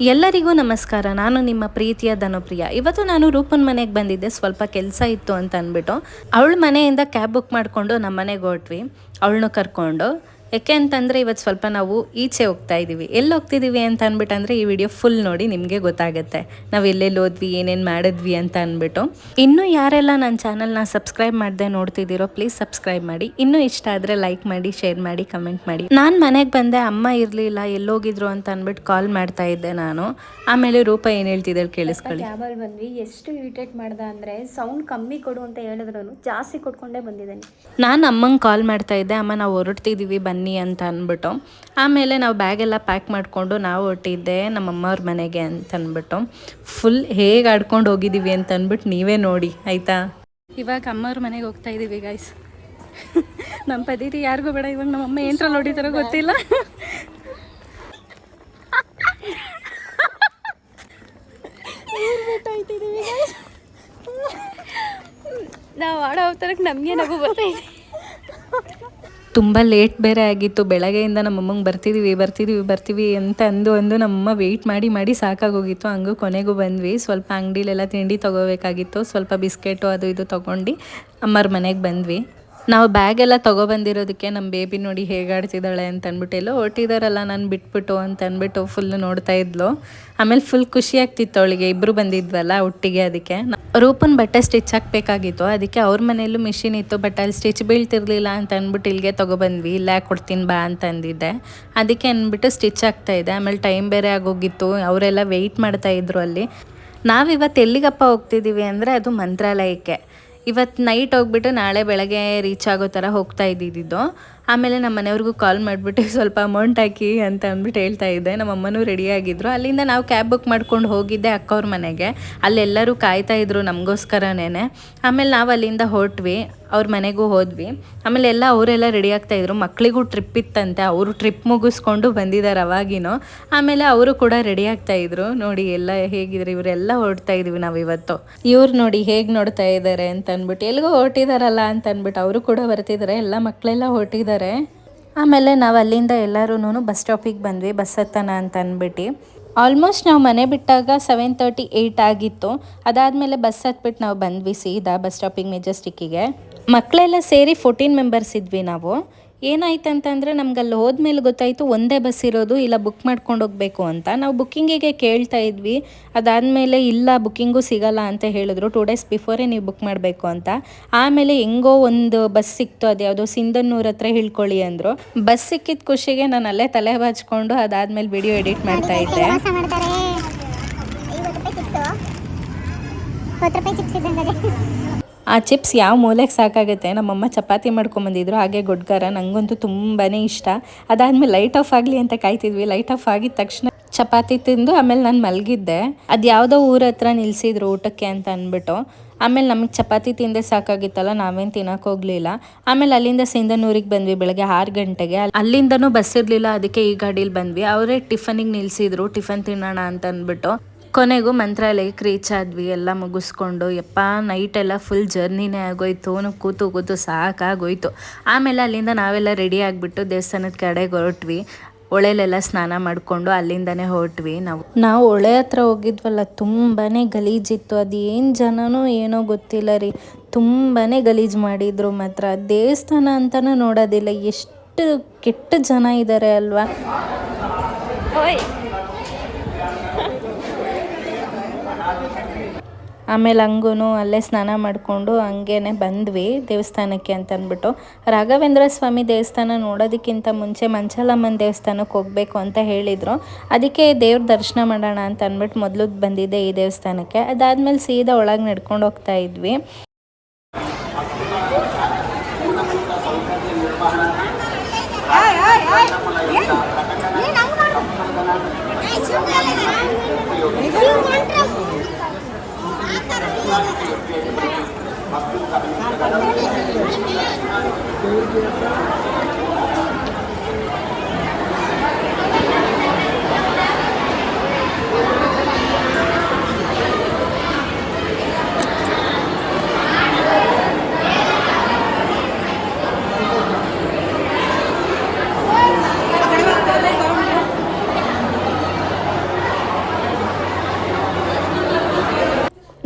ಎಲ್ಲರಿಗೂ ನಮಸ್ಕಾರ. ನಾನು ನಿಮ್ಮ ಪ್ರೀತಿಯ ಧನುಪ್ರಿಯ. ಇವತ್ತು ನಾನು ರೂಪನ್ ಮನೆಗೆ ಬಂದಿದ್ದೆ. ಸ್ವಲ್ಪ ಕೆಲಸ ಇತ್ತು ಅಂತ ಅಂದ್ಬಿಟ್ಟು ಅವಳ ಮನೆಯಿಂದ ಕ್ಯಾಬ್ ಬುಕ್ ಮಾಡಿಕೊಂಡು ನಮ್ಮ ಮನೆಗೆ ಹೊರಟ್ವಿ, ಅವಳನ್ನ ಕರ್ಕೊಂಡು. ಯಾಕೆ ಅಂತಂದರೆ ಇವತ್ತು ಸ್ವಲ್ಪ ನಾವು ಈಚೆ ಹೋಗ್ತಾ ಇದ್ದೀವಿ. ಎಲ್ಲಿ ಹೋಗ್ತಿದ್ದೀವಿ ಅಂತ ಅಂದ್ಬಿಟ್ಟು ಈ ವಿಡಿಯೋ ಫುಲ್ ನೋಡಿ, ನಿಮಗೆ ಗೊತ್ತಾಗುತ್ತೆ ನಾವು ಎಲ್ಲೆಲ್ಲಿ ಹೋದ್ವಿ, ಏನೇನು ಮಾಡಿದ್ವಿ ಅಂತ ಅಂದ್ಬಿಟ್ಟು. ಇನ್ನೂ ಯಾರೆಲ್ಲ ನನ್ನ ಚಾನಲ್ನ ಸಬ್ಸ್ಕ್ರೈಬ್ ಮಾಡದೆ ನೋಡ್ತಿದ್ದೀರೋ ಪ್ಲೀಸ್ ಸಬ್ಸ್ಕ್ರೈಬ್ ಮಾಡಿ. ಇನ್ನೂ ಇಷ್ಟ ಆದರೆ ಲೈಕ್ ಮಾಡಿ, ಶೇರ್ ಮಾಡಿ, ಕಮೆಂಟ್ ಮಾಡಿ. ನಾನು ಮನೆಗೆ ಬಂದೆ, ಅಮ್ಮ ಇರಲಿಲ್ಲ, ಎಲ್ಲೋಗಿದ್ರು ಅಂತ ಅಂದ್ಬಿಟ್ಟು ಕಾಲ್ ಮಾಡ್ತಾ ಇದ್ದೆ ನಾನು. ಆಮೇಲೆ ರೂಪ ಏನು ಹೇಳ್ತಿದ್ದಾಳೆ ಕೇಳಿಸ್ಕೊಳ್ಳಿ. ಕ್ಯಾಬಲ್ಲಿ ಬಂದ್ವಿ. ಎಷ್ಟು ಇರಿಟೇಟ್ ಮಾಡ್ದೆ ಅಂದರೆ ಸೌಂಡ್ ಕಮ್ಮಿ ಕೊಡು ಅಂತ ಹೇಳಿದ್ರು ಜಾಸ್ತಿ ಕೊಟ್ಕೊಂಡೇ ಬಂದಿದ್ದೇನೆ. ನಾನು ಅಮ್ಮಂಗೆ ಕಾಲ್ ಮಾಡ್ತಾ ಇದ್ದೆ, ಅಮ್ಮ ನಾವು ಹೊರಡ್ತಿದ್ದೀವಿ ಬನ್ನಿ ಅಂತ ಅಂದ್ಬಿಟ್ಟು. ಆಮೇಲೆ ನಾವು ಬ್ಯಾಗೆಲ್ಲ ಪ್ಯಾಕ್ ಮಾಡಿಕೊಂಡು ನಾವು ಹೊರಟಿದ್ದೆ ನಮ್ಮಮ್ಮವ್ರ ಮನೆಗೆ ಅಂತ ಅಂದ್ಬಿಟ್ಟು. ಫುಲ್ ಹೇಗೆ ಆಡ್ಕೊಂಡು ಹೋಗಿದ್ದೀವಿ ಅಂತ ಅಂದ್ಬಿಟ್ಟು ನೀವೇ ನೋಡಿ ಆಯಿತಾ. ಇವಾಗ ಅಮ್ಮವ್ರ ಮನೆಗೆ ಹೋಗ್ತಾ ಇದ್ದೀವಿ ಗೈಸ್. ನಮ್ಮ ಪದ್ಧತಿ ಯಾರಿಗೂ ಬೇಡ. ಇವಾಗ ನಮ್ಮಮ್ಮ ಏನ್ರಲ್ಲಿ ಹೊಡಿತಾರೋ ಗೊತ್ತಿಲ್ಲ. ನಾವು ಆಡೋ ಅವತಾರಕ್ಕೆ ನಮಗೆ ನಗು ಬರ್ತೈತೆ. ತುಂಬ ಲೇಟ್ ಬೇರೆ ಆಗಿತ್ತು. ಬೆಳಗ್ಗೆಯಿಂದ ನಮ್ಮಮ್ಮಂಗೆ ಬರ್ತೀವಿ ಅಂತ ಅಂದು ನಮ್ಮಮ್ಮ ವೆಯ್ಟ್ ಮಾಡಿ ಸಾಕಾಗೋಗಿತ್ತು. ಹಂಗೂ ಕೊನೆಗೂ ಬಂದ್ವಿ. ಸ್ವಲ್ಪ ಅಂಗಡಿಲೆಲ್ಲ ತಿಂಡಿ ತೊಗೋಬೇಕಾಗಿತ್ತು, ಸ್ವಲ್ಪ ಬಿಸ್ಕೆಟು ಅದು ಇದು ತೊಗೊಂಡು ಅಮ್ಮರ ಮನೆಗೆ ಬಂದ್ವಿ. ನಾವು ಬ್ಯಾಗೆಲ್ಲ ತೊಗೊಬಂದಿರೋದಕ್ಕೆ ನಮ್ಮ ಬೇಬಿ ನೋಡಿ ಹೇಗೆ ಆಡ್ತಿದ್ದಾಳೆ ಅಂತ ಅಂದ್ಬಿಟ್ಟು, ಎಲ್ಲೋ ಹೊರಟಿದ್ದಾರಲ್ಲ ನಾನು ಬಿಟ್ಬಿಟ್ಟು ಅಂತ ಅಂದ್ಬಿಟ್ಟು ಫುಲ್ ನೋಡ್ತಾ ಇದ್ಲು. ಆಮೇಲೆ ಫುಲ್ ಖುಷಿ ಆಗ್ತಿತ್ತು ಅವಳಿಗೆ, ಇಬ್ಬರು ಬಂದಿದ್ವಲ್ಲ ಒಟ್ಟಿಗೆ. ಅದಕ್ಕೆ ರೂಪನ್ ಬಟ್ಟೆ ಸ್ಟಿಚ್ ಹಾಕಬೇಕಾಗಿತ್ತು, ಅದಕ್ಕೆ ಅವ್ರ ಮನೆಯಲ್ಲೂ ಮಿಷಿನ್ ಇತ್ತು, ಬಟ್ ಅಲ್ಲಿ ಸ್ಟಿಚ್ ಬೀಳ್ತಿರ್ಲಿಲ್ಲ ಅಂತ ಅಂದ್ಬಿಟ್ಟು ಇಲ್ಲಿಗೆ ತೊಗೊಬಂದ್ವಿ. ಇಲ್ಲ ಕೊಡ್ತೀನಿ ಬಾ ಅಂತ ಅಂದಿದ್ದೆ, ಅದಕ್ಕೆ ಅಂದ್ಬಿಟ್ಟು ಸ್ಟಿಚ್ ಆಗ್ತಾಯಿದ್ದೆ. ಆಮೇಲೆ ಟೈಮ್ ಬೇರೆ ಆಗೋಗಿತ್ತು, ಅವರೆಲ್ಲ ವೆಯ್ಟ್ ಮಾಡ್ತಾಯಿದ್ರು ಅಲ್ಲಿ. ನಾವಿವತ್ತು ಎಲ್ಲಿಗಪ್ಪ ಹೋಗ್ತಿದ್ದೀವಿ ಅಂದರೆ ಅದು ಮಂತ್ರಾಲಯಕ್ಕೆ. ಇವತ್ತು ನೈಟ್ ಹೋಗ್ಬಿಟ್ಟು ನಾಳೆ ಬೆಳಗ್ಗೆ ರೀಚ್ ಆಗೋ ಥರ ಹೋಗ್ತಾ ಇದ್ದಿದ್ದು. ಆಮೇಲೆ ನಮ್ಮ ಮನೆಯವ್ರಿಗೂ ಕಾಲ್ ಮಾಡಿಬಿಟ್ಟು ಸ್ವಲ್ಪ ಅಮೌಂಟ್ ಹಾಕಿ ಅಂತ ಅಂದ್ಬಿಟ್ಟು ಹೇಳ್ತಾ ಇದ್ದೆ. ನಮ್ಮಮ್ಮನೂ ರೆಡಿಯಾಗಿದ್ದರು. ಅಲ್ಲಿಂದ ನಾವು ಕ್ಯಾಬ್ ಬುಕ್ ಮಾಡ್ಕೊಂಡು ಹೋಗಿದ್ದೆ ಅಕ್ಕವ್ರ ಮನೆಗೆ. ಅಲ್ಲೆಲ್ಲರೂ ಕಾಯ್ತಾಯಿದ್ರು ನಮಗೋಸ್ಕರನೇ. ಆಮೇಲೆ ನಾವು ಅಲ್ಲಿಂದ ಹೊರಟ್ವಿ, ಅವ್ರ ಮನೆಗೂ ಹೋದ್ವಿ. ಆಮೇಲೆ ಅವರೆಲ್ಲ ರೆಡಿ ಆಗ್ತಾಯಿದ್ರು. ಮಕ್ಕಳಿಗೂ ಟ್ರಿಪ್ ಇತ್ತಂತೆ, ಅವರು ಟ್ರಿಪ್ ಮುಗಿಸ್ಕೊಂಡು ಬಂದಿದ್ದಾರೆ ಅವಾಗಿನೂ. ಆಮೇಲೆ ಅವರು ಕೂಡ ರೆಡಿ ಆಗ್ತಾಯಿದ್ರು. ನೋಡಿ ಎಲ್ಲ ಹೇಗಿದ್ರು, ಇವರೆಲ್ಲ ಹೊರಡ್ತಾ ಇದ್ವಿ ನಾವು ಇವತ್ತು. ಇವ್ರು ನೋಡಿ ಹೇಗೆ ನೋಡ್ತಾ ಇದ್ದಾರೆ ಅಂತ ಅಂದ್ಬಿಟ್ಟು, ಎಲ್ಲಿಗೂ ಹೊರಟಿದಾರಲ್ಲ ಅಂತ ಅಂದ್ಬಿಟ್ಟು ಅವರು ಕೂಡ ಬರ್ತಿದ್ದಾರೆ. ಎಲ್ಲ ಮಕ್ಕಳೆಲ್ಲ ಹೊರಟಿದ್ದಾರೆ. ಆಮೇಲೆ ನಾವು ಅಲ್ಲಿಂದ ಎಲ್ಲರೂ ಬಸ್ ಸ್ಟಾಪಿಗೆ ಬಂದ್ವಿ, ಬಸ್ ಹತ್ತನ ಅಂತ ಅಂದ್ಬಿಟ್ಟು. ಆಲ್ಮೋಸ್ಟ್ ನಾವು ಮನೆ ಬಿಟ್ಟಾಗ 7:38 ಆಗಿತ್ತು. ಅದಾದಮೇಲೆ ಬಸ್ ಹತ್ಬಿಟ್ಟು ನಾವು ಬಂದ್ವಿ ಸೀದಾ ಬಸ್ ಸ್ಟಾಪಿಗೆ, ಮೆಜೆಸ್ಟಿಕ್ಕಿಗೆ. ಮಕ್ಕಳೆಲ್ಲ ಸೇರಿ 14 ಮೆಂಬರ್ಸ್ ಇದ್ವಿ ನಾವು. ಏನಾಯ್ತು ಅಂತಂದರೆ ನಮ್ಗೆ ಅಲ್ಲಿ ಹೋದ್ಮೇಲೆ ಗೊತ್ತಾಯಿತು ಒಂದೇ ಬಸ್ ಇರೋದು, ಇಲ್ಲ ಬುಕ್ ಮಾಡ್ಕೊಂಡು ಹೋಗಬೇಕು ಅಂತ. ನಾವು ಬುಕ್ಕಿಂಗಿಗೆ ಕೇಳ್ತಾ ಇದ್ವಿ. ಅದಾದಮೇಲೆ ಇಲ್ಲ ಬುಕ್ಕಿಂಗು ಸಿಗಲ್ಲ ಅಂತ ಹೇಳಿದ್ರು, 2 ಡೇಸ್ ಬಿಫೋರೇ ನೀವು ಬುಕ್ ಮಾಡಬೇಕು ಅಂತ. ಆಮೇಲೆ ಹೆಂಗೋ ಒಂದು ಬಸ್ ಸಿಕ್ತು, ಅದು ಯಾವುದೋ ಸಿಂಧನೂರು ಹತ್ರ ಇಳ್ಕೊಳ್ಳಿ ಅಂದರು. ಬಸ್ ಸಿಕ್ಕಿದ ಖುಷಿಗೆ ನಾನು ಅಲ್ಲೇ ತಲೆ ಬಾಚ್ಕೊಂಡು ಅದಾದಮೇಲೆ ವಿಡಿಯೋ ಎಡಿಟ್ ಮಾಡ್ತಾ ಇದ್ದೆ. ಆ ಚಿಪ್ಸ್ ಯಾವ ಮೂಲೆಗೆ ಸಾಕಾಗುತ್ತೆ. ನಮ್ಮಮ್ಮ ಚಪಾತಿ ಮಾಡ್ಕೊಂಬಂದಿದ್ರು, ಹಾಗೆ ಗೊಡ್ಗಾರ. ನನಗಂತೂ ತುಂಬಾ ಇಷ್ಟ. ಅದಾದಮೇಲೆ ಲೈಟ್ ಆಫ್ ಆಗಲಿ ಅಂತ ಕಾಯ್ತಿದ್ವಿ. ಲೈಟ್ ಆಫ್ ಆಗಿದ ತಕ್ಷಣ ಚಪಾತಿ ತಿಂದು ಆಮೇಲೆ ನಾನು ಮಲಗಿದ್ದೆ. ಅದು ಯಾವುದೋ ಊರ ಹತ್ರ ನಿಲ್ಲಿಸಿದ್ರು ಊಟಕ್ಕೆ ಅಂತ ಅಂದ್ಬಿಟ್ಟು. ಆಮೇಲೆ ನಮಗೆ ಚಪಾತಿ ತಿಂದೆ ಸಾಕಾಗಿತ್ತಲ್ಲ, ನಾವೇನು ತಿನ್ನೋಕೆ ಹೋಗಲಿಲ್ಲ. ಆಮೇಲೆ ಅಲ್ಲಿಂದ ಸಿಂಧನೂರಿಗೆ ಬಂದ್ವಿ ಬೆಳಗ್ಗೆ 6 ಗಂಟೆಗೆ. ಅಲ್ಲಿಂದನೂ ಬಸ್ ಇರಲಿಲ್ಲ, ಅದಕ್ಕೆ ಈ ಗಾಡೀಲಿ ಬಂದ್ವಿ. ಅವರೇ ಟಿಫನಿಗೆ ನಿಲ್ಲಿಸಿದ್ರು, ಟಿಫನ್ ತಿನ್ನೋಣ ಅಂತ ಅಂದ್ಬಿಟ್ಟು. ಕೊನೆಗೂ ಮಂತ್ರಾಲಯಕ್ಕೆ ರೀಚ್ ಆದ್ವಿ ಎಲ್ಲ ಮುಗಿಸ್ಕೊಂಡು. ನೈಟೆಲ್ಲ ಫುಲ್ ಜರ್ನಿನೇ ಆಗೋಯ್ತು, ಕೂತು ಸಾಕಾಗೋಯ್ತು. ಆಮೇಲೆ ಅಲ್ಲಿಂದ ನಾವೆಲ್ಲ ರೆಡಿ ಆಗಿಬಿಟ್ಟು ದೇವಸ್ಥಾನದ ಕಡೆಗೆ ಹೊರಟ್ವಿ. ಹೊಳೆಲೆಲ್ಲ ಸ್ನಾನ ಮಾಡಿಕೊಂಡು ಅಲ್ಲಿಂದನೇ ಹೊರಟ್ವಿ. ನಾವು ಹೊಳೆ ಹತ್ರ ಹೋಗಿದ್ವಲ್ಲ, ತುಂಬಾ ಗಲೀಜಿತ್ತು. ಅದು ಏನು ಜನನೋ ಏನೋ ಗೊತ್ತಿಲ್ಲ ರೀ, ತುಂಬಾ ಗಲೀಜು ಮಾಡಿದ್ರು ಮಾತ್ರ. ದೇವಸ್ಥಾನ ಅಂತಲೂ ನೋಡೋದಿಲ್ಲ, ಎಷ್ಟು ಕೆಟ್ಟ ಜನ ಇದ್ದಾರೆ ಅಲ್ವಾ. ಆಮೇಲೆ ಹಂಗೂ ಅಲ್ಲೇ ಸ್ನಾನ ಮಾಡಿಕೊಂಡು ಹಂಗೇ ಬಂದ್ವಿ ದೇವಸ್ಥಾನಕ್ಕೆ ಅಂತ ಅಂದ್ಬಿಟ್ಟು. ರಾಘವೇಂದ್ರ ಸ್ವಾಮಿ ದೇವಸ್ಥಾನ ನೋಡೋದಕ್ಕಿಂತ ಮುಂಚೆ ಮಂಚಾಲಮ್ಮನ ದೇವಸ್ಥಾನಕ್ಕೆ ಹೋಗಬೇಕು ಅಂತ ಹೇಳಿದರು. ಅದಕ್ಕೆ ದೇವ್ರ ದರ್ಶನ ಮಾಡೋಣ ಅಂತ ಅಂದ್ಬಿಟ್ಟು ಮೊದಲು ಬಂದಿದ್ದೆ ಈ ದೇವಸ್ಥಾನಕ್ಕೆ. ಅದಾದಮೇಲೆ ಸೀದಾ ಒಳಗೆ ನಡ್ಕೊಂಡು ಹೋಗ್ತಾ ಇದ್ವಿ.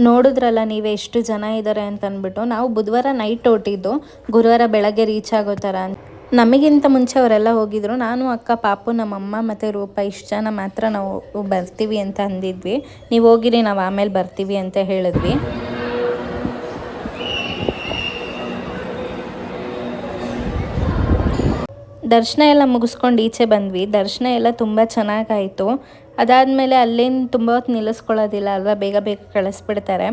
ನೋಡಿದ್ರಲ್ಲ ನೀವೇ ಎಷ್ಟು ಜನ ಇದ್ದಾರೆ ಅಂತ ಅಂದ್ಬಿಟ್ಟು. ನಾವು ಬುಧವಾರ ನೈಟ್ ಹೊರಟಿದ್ದು, ಗುರುವಾರ ಬೆಳಗ್ಗೆ ರೀಚ್ ಆಗೋ ಥರ. ನಮಗಿಂತ ಮುಂಚೆ ಅವರೆಲ್ಲ ಹೋಗಿದ್ರು. ನಾನು, ಅಕ್ಕ, ಪಾಪು, ನಮ್ಮಮ್ಮ ಮತ್ತು ರೂಪ ಇಷ್ಟು ಜನ ಮಾತ್ರ ನಾವು ಬರ್ತೀವಿ ಅಂತ ಅಂದಿದ್ವಿ. ನೀವು ಹೋಗಿರಿ, ನಾವು ಆಮೇಲೆ ಬರ್ತೀವಿ ಅಂತ ಹೇಳಿದ್ವಿ. ದರ್ಶನ ಎಲ್ಲ ಮುಗಿಸ್ಕೊಂಡು ಈಚೆ ಬಂದ್ವಿ. ದರ್ಶನ ಎಲ್ಲ ತುಂಬ ಚೆನ್ನಾಗಾಯಿತು. ಅದಾದಮೇಲೆ ಅಲ್ಲೇನು ತುಂಬ ಹೊತ್ತು ನಿಲ್ಲಿಸ್ಕೊಳ್ಳೋದಿಲ್ಲ ಅಲ್ವಾ, ಬೇಗ ಬೇಗ ಕಳಿಸ್ಬಿಡ್ತಾರೆ.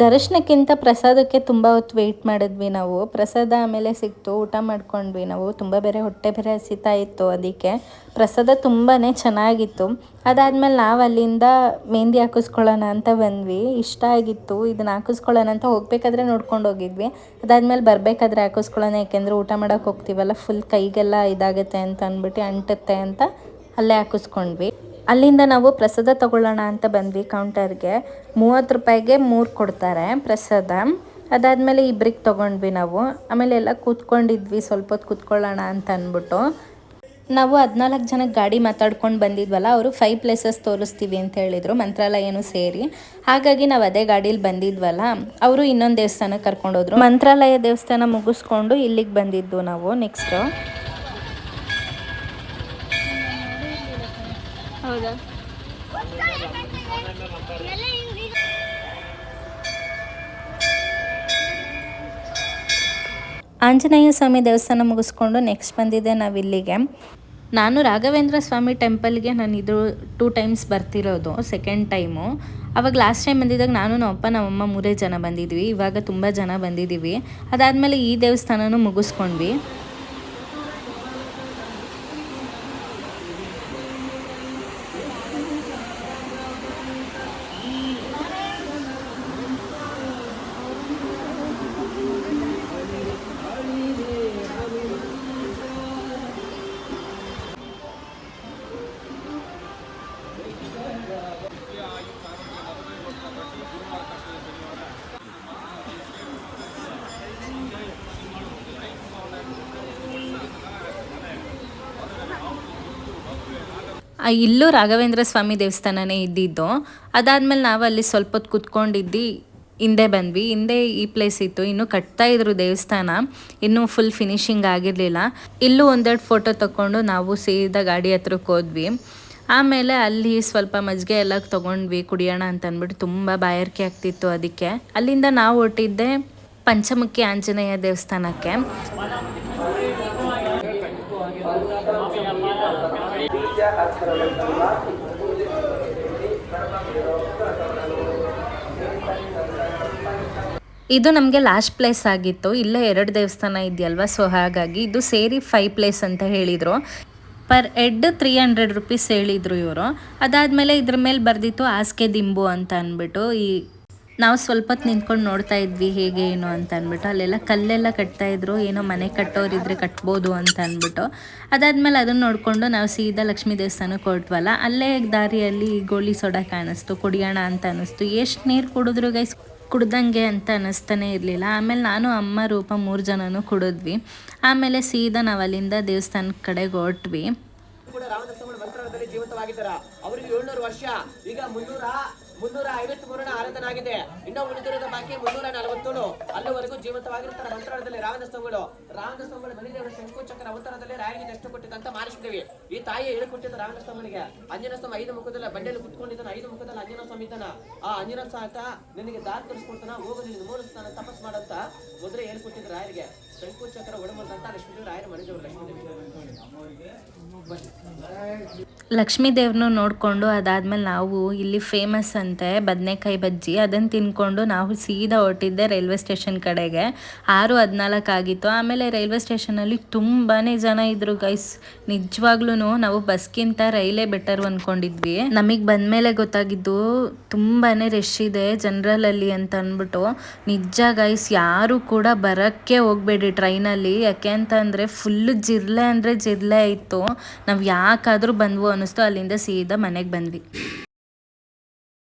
ದರ್ಶನಕ್ಕಿಂತ ಪ್ರಸಾದಕ್ಕೆ ತುಂಬ ಹೊತ್ತು ವೆಯ್ಟ್ ಮಾಡಿದ್ವಿ ನಾವು. ಪ್ರಸಾದ ಆಮೇಲೆ ಸಿಕ್ತು, ಊಟ ಮಾಡ್ಕೊಂಡ್ವಿ ನಾವು. ತುಂಬ ಬೇರೆ ಹೊಟ್ಟೆ ಬೇರೆ ಹಸಿತಾ ಇತ್ತು, ಅದಕ್ಕೆ ಪ್ರಸಾದ ತುಂಬಾ ಚೆನ್ನಾಗಿತ್ತು. ಅದಾದಮೇಲೆ ನಾವು ಅಲ್ಲಿಂದ ಮೆಹಂದಿ ಹಾಕಿಸ್ಕೊಳ್ಳೋಣ ಅಂತ ಬಂದ್ವಿ. ಇಷ್ಟ ಆಗಿತ್ತು, ಇದನ್ನು ಹಾಕಿಸ್ಕೊಳ್ಳೋಣ ಅಂತ ಹೋಗಬೇಕಾದ್ರೆ ನೋಡ್ಕೊಂಡು ಹೋಗಿದ್ವಿ. ಅದಾದಮೇಲೆ ಬರಬೇಕಾದ್ರೆ ಹಾಕಿಸ್ಕೊಳ್ಳೋಣ, ಯಾಕೆಂದರೆ ಊಟ ಮಾಡೋಕೆ ಹೋಗ್ತೀವಲ್ಲ, ಫುಲ್ ಕೈಗೆಲ್ಲ ಇದಾಗುತ್ತೆ ಅಂತ ಅಂದ್ಬಿಟ್ಟು, ಅಂಟುತ್ತೆ ಅಂತ ಅಲ್ಲೇ ಹಾಕಿಸ್ಕೊಂಡ್ವಿ. ಅಲ್ಲಿಂದ ನಾವು ಪ್ರಸಾದ ತೊಗೊಳ್ಳೋಣ ಅಂತ ಬಂದ್ವಿ ಕೌಂಟರ್ಗೆ. 30 ರೂಪಾಯಿಗೆ 3 ಕೊಡ್ತಾರೆ ಪ್ರಸಾದ. ಅದಾದಮೇಲೆ ಇಬ್ಬರಿಗೆ ತೊಗೊಂಡ್ವಿ ನಾವು. ಆಮೇಲೆ ಎಲ್ಲ ಕೂತ್ಕೊಂಡಿದ್ವಿ, ಸ್ವಲ್ಪ ಹೊತ್ತು ಕೂತ್ಕೊಳ್ಳೋಣ ಅಂತ ಅಂದ್ಬಿಟ್ಟು. ನಾವು 14 ಜನಕ್ಕೆ ಗಾಡಿ ಮಾತಾಡ್ಕೊಂಡು ಬಂದಿದ್ವಲ್ಲ, ಅವರು 5 ಪ್ಲೇಸಸ್ ತೋರಿಸ್ತೀವಿ ಅಂತ ಹೇಳಿದರು, ಮಂತ್ರಾಲಯನೂ ಸೇರಿ. ಹಾಗಾಗಿ ನಾವು ಅದೇ ಗಾಡೀಲಿ ಬಂದಿದ್ವಲ್ಲ, ಅವರು ಇನ್ನೊಂದು ದೇವಸ್ಥಾನಕ್ಕೆ ಕರ್ಕೊಂಡೋದ್ರು. ಮಂತ್ರಾಲಯ ದೇವಸ್ಥಾನ ಮುಗಿಸ್ಕೊಂಡು ಇಲ್ಲಿಗೆ ಬಂದಿದ್ದು ನಾವು ನೆಕ್ಸ್ಟು. ಹೌದಾ? ಆಂಜನೇಯ ಸ್ವಾಮಿ ದೇವಸ್ಥಾನ ಮುಗಿಸ್ಕೊಂಡು ನೆಕ್ಸ್ಟ್ ಬಂದಿದ್ದೆ ನಾವು ಇಲ್ಲಿಗೆ. ನಾನು ರಾಘವೇಂದ್ರ ಸ್ವಾಮಿ ಟೆಂಪಲ್ಗೆ ಇದು 2 ಟೈಮ್ಸ್ ಬರ್ತಿರೋದು, ಸೆಕೆಂಡ್ ಟೈಮು. ಅವಾಗ ಲಾಸ್ಟ್ ಟೈಮ್ ಬಂದಿದ್ದಾಗ ನಾನು, ನಮ್ಮಪ್ಪ, ನಮ್ಮಮ್ಮ 3 ಜನ ಬಂದಿದ್ವಿ. ಇವಾಗ ತುಂಬ ಜನ ಬಂದಿದ್ದೀವಿ. ಅದಾದಮೇಲೆ ಈ ದೇವಸ್ಥಾನನೂ ಮುಗಿಸ್ಕೊಂಡ್ವಿ. ಇಲ್ಲೂ ರಾಘವೇಂದ್ರ ಸ್ವಾಮಿ ದೇವಸ್ಥಾನನೇ ಇದ್ದಿದ್ದು. ಅದಾದಮೇಲೆ ನಾವು ಅಲ್ಲಿ ಸ್ವಲ್ಪ ಹೊತ್ತು ಕೂತ್ಕೊಂಡಿದ್ದು ಹಿಂದೆ ಬಂದ್ವಿ. ಹಿಂದೆ ಈ ಪ್ಲೇಸ್ ಇತ್ತು, ಇನ್ನೂ ಕಟ್ತಾ ಇದ್ರು ದೇವಸ್ಥಾನ, ಇನ್ನೂ ಫುಲ್ ಫಿನಿಶಿಂಗ್ ಆಗಿರಲಿಲ್ಲ. ಇಲ್ಲೂ ಒಂದೆರಡು ಫೋಟೋ ತಗೊಂಡು ನಾವು ಸೀದಾ ಗಾಡಿ ಹತ್ರಕ್ಕೆ ಹೋದ್ವಿ. ಆಮೇಲೆ ಅಲ್ಲಿ ಸ್ವಲ್ಪ ಮಜ್ಜಿಗೆ ಎಲ್ಲ ತೊಗೊಂಡ್ವಿ ಕುಡಿಯೋಣ ಅಂತ ಅಂದ್ಬಿಟ್ಟು. ತುಂಬ ಬಾಯಾರಿಕೆ ಆಗ್ತಿತ್ತು, ಅದಕ್ಕೆ ಅಲ್ಲಿಂದ ನಾವು ಹೊರಟಿದ್ದೆ ಪಂಚಮುಖಿ ಆಂಜನೇಯ ದೇವಸ್ಥಾನಕ್ಕೆ. ಇದು ನಮಗೆ ಲಾಸ್ಟ್ ಪ್ಲೇಸ್ ಆಗಿತ್ತು. ಇಲ್ಲೇ 2 ದೇವಸ್ಥಾನ ಇದೆಯಲ್ವ, ಸೊ ಹಾಗಾಗಿ ಇದು ಸೇರಿ 5 ಪ್ಲೇಸ್ ಅಂತ ಹೇಳಿದರು. ಪರ್ ಹೆಡ್ 300 ರೂಪೀಸ್ ಹೇಳಿದರು ಇವರು. ಅದಾದಮೇಲೆ ಇದ್ರ ಮೇಲೆ ಬರೆದಿತ್ತು ಆಸ್ಕೆ ದಿಂಬು ಅಂತ ಅಂದ್ಬಿಟ್ಟು. ನಾವು ಸ್ವಲ್ಪ ಹೊತ್ತು ನಿಂತ್ಕೊಂಡು ನೋಡ್ತಾ ಇದ್ವಿ ಹೇಗೆ ಏನು ಅಂತ ಅಂದ್ಬಿಟ್ಟು. ಅಲ್ಲೆಲ್ಲ ಕಲ್ಲೆಲ್ಲ ಕಟ್ತಾಯಿದ್ರು, ಏನೋ ಮನೆ ಕಟ್ಟೋರಿದ್ರೆ ಕಟ್ಬೋದು ಅಂತ ಅಂದ್ಬಿಟ್ಟು. ಅದಾದಮೇಲೆ ಅದನ್ನು ನೋಡಿಕೊಂಡು ನಾವು ಸೀದಾ ಲಕ್ಷ್ಮೀ ದೇವಸ್ಥಾನಕ್ಕೆ ಹೊರಟ್ವಲ್ಲ, ಅಲ್ಲೇ ದಾರಿಯಲ್ಲಿ ಗೋಲಿ ಸೋಡಾ ಕಾಣಿಸ್ತು, ಕುಡಿಯೋಣ ಅಂತ ಅನ್ನಿಸ್ತು. ಎಷ್ಟು ನೀರು ಕುಡಿದ್ರು ಗೈಸ್, ಕುಡ್ದಂಗೆ ಅಂತ ಅನ್ನಿಸ್ತಾನೆ ಇರಲಿಲ್ಲ. ಆಮೇಲೆ ನಾನು, ಅಮ್ಮ, ರೂಪ 3 ಜನನೂ ಕುಡಿದ್ವಿ. ಆಮೇಲೆ ಸೀದಾ ನಾವು ಅಲ್ಲಿಂದ ದೇವಸ್ಥಾನದ ಕಡೆಗೆ ಹೊರಟ್ವಿ. ಅವರಿಗೆ 700 ವರ್ಷ, ಈಗ 353 ಆರಾಧನಾಗಿದೆ. ಇನ್ನೂ ಉಳಿದಿರೋದ ಬಾಕಿ 347. ಅಲ್ಲಿವರೆಗೂ ಜೀವಂತವಾಗಿರ್ತಾರೆ ಮಂತ್ರಾಲಯದಲ್ಲಿ ರಾವಣ ಸ್ತಂಭಗಳು ಮನೆದೇವರ ಶಂಕು ಚಕ್ರ ಅವತಾರದಲ್ಲಿ ರಾಯನಿಗೆ ಎಷ್ಟು ಕೊಟ್ಟಿದ್ದಂತ ಮಾರಿಸಿದ್ದೇವೆ. ಈ ತಾಯಿ ಹೇಳಿಕೊಟ್ಟಿದ್ದ ರಾವಣ ಸ್ತಂಭನಿಗೆ. ಅಂಜನ ಸ್ವಾಮಿ 5 ಮುಖದಲ್ಲಿ ಬಂಡೆಯಲ್ಲಿ ಕುತ್ಕೊಂಡಿದ್ದಾನ, 5 ಮುಖದಲ್ಲಿ ಅಂಜನ ಸ್ವಾಮಿ ಇದ್ದಾನ. ಆ ಅಂಜನ ಸಾಕ ನಿನಗೆ ದಾರಿ ತೋರಿಸ್ಕೊಡ್ತಾನ, ಹೋಗು ನೀನು 3 ಸ್ಥಾನ ತಪಸ್ ಮಾಡಂತ ಮೊದಲೇ ಹೇಳ್ಕೊಟ್ಟಿದ್ದ ರಾಯರಿಗೆ. ಶಂಕು ಚಕ್ರ ಒಡಮಂತ ಲಕ್ಷ್ಮೀದೇವಿ ರಾಯರ ಮನೆದೇವರು ಲಕ್ಷ್ಮೀ ದೇವ್ರನ್ನು ನೋಡಿಕೊಂಡು ಅದಾದಮೇಲೆ ನಾವು ಇಲ್ಲಿ ಫೇಮಸ್ ಅಂತೆ ಬದನೆಕಾಯಿ ಬಜ್ಜಿ, ಅದನ್ನು ತಿನ್ಕೊಂಡು ನಾವು ಸೀದಾ ಹೊರಟಿದ್ದೆ ರೈಲ್ವೆ ಸ್ಟೇಷನ್ ಕಡೆಗೆ. 6:14 ಆಗಿತ್ತು. ಆಮೇಲೆ ರೈಲ್ವೆ ಸ್ಟೇಷನಲ್ಲಿ ತುಂಬಾ ಜನ ಇದ್ರು ಗೈಸ್. ನಿಜವಾಗ್ಲೂ ನಾವು ಬಸ್ಗಿಂತ ರೈಲೇ ಬೆಟರ್ ಅಂದ್ಕೊಂಡಿದ್ವಿ. ನಮಗೆ ಬಂದಮೇಲೆ ಗೊತ್ತಾಗಿದ್ದು ತುಂಬಾ ರಶ್ ಇದೆ ಜನರಲಲ್ಲಿ ಅಂತ ಅಂದ್ಬಿಟ್ಟು. ನಿಜ ಗೈಸ್, ಯಾರು ಕೂಡ ಬರೋಕ್ಕೆ ಹೋಗಬೇಡಿ ಟ್ರೈನಲ್ಲಿ. ಯಾಕೆ ಅಂತಂದರೆ ಫುಲ್ಲು ಜಿರ್ಲೆ ಅಂದರೆ ಜಿರ್ಲೆ ಇತ್ತು. ನಾವು ಯಾಕಾದರೂ ಬಂದ್ವು ಅನ್ನಿಸ್ತು. ಅಲ್ಲಿಂದ ಸೀದಾ ಮನೆಗೆ ಬಂದ್ವಿ.